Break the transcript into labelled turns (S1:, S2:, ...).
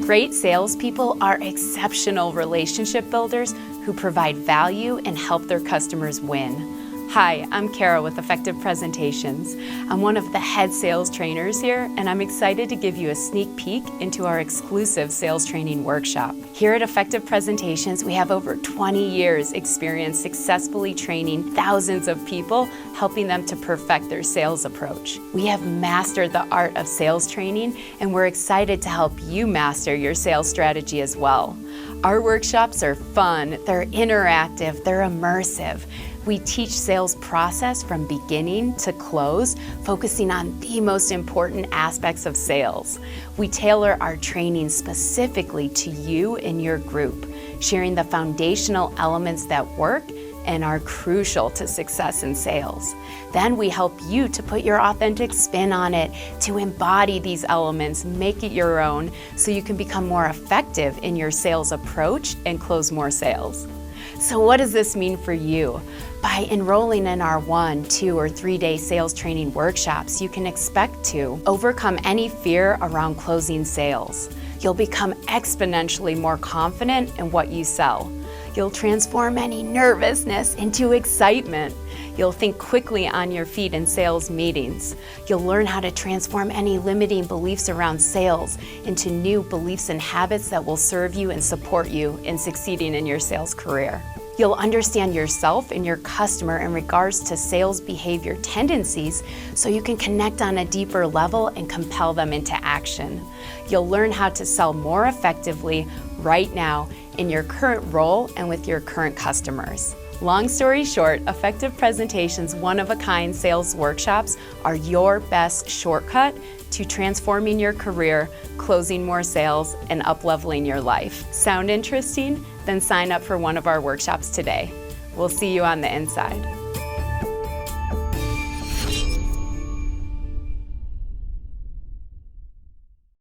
S1: Great salespeople are exceptional relationship builders who provide value and help their customers win. Hi, I'm Kara with Effective Presentations. I'm one of the head sales trainers here, and I'm excited to give you a sneak peek into our exclusive sales training workshop. Here at Effective Presentations, we have over 20 years experience successfully training thousands of people, helping them to perfect their sales approach. We have mastered the art of sales training, and we're excited to help you master your sales strategy as well. Our workshops are fun, they're interactive, they're immersive. We teach sales process from beginning to close, focusing on the most important aspects of sales. We tailor our training specifically to you and your group, sharing the foundational elements that work and are crucial to success in sales. Then we help you to put your authentic spin on it, to embody these elements, make it your own, so you can become more effective in your sales approach and close more sales. So what does this mean for you? By enrolling in our 1, 2, or 3-day sales training workshops, you can expect to overcome any fear around closing sales. You'll become exponentially more confident in what you sell. You'll transform any nervousness into excitement. You'll think quickly on your feet in sales meetings. You'll learn how to transform any limiting beliefs around sales into new beliefs and habits that will serve you and support you in succeeding in your sales career. You'll understand yourself and your customer in regards to sales behavior tendencies so you can connect on a deeper level and compel them into action. You'll learn how to sell more effectively right now in your current role and with your current customers. Long story short, Effective Presentations one-of-a-kind sales workshops are your best shortcut to transforming your career, closing more sales, and up-leveling your life. Sound interesting? Then sign up for one of our workshops today. We'll see you on the inside.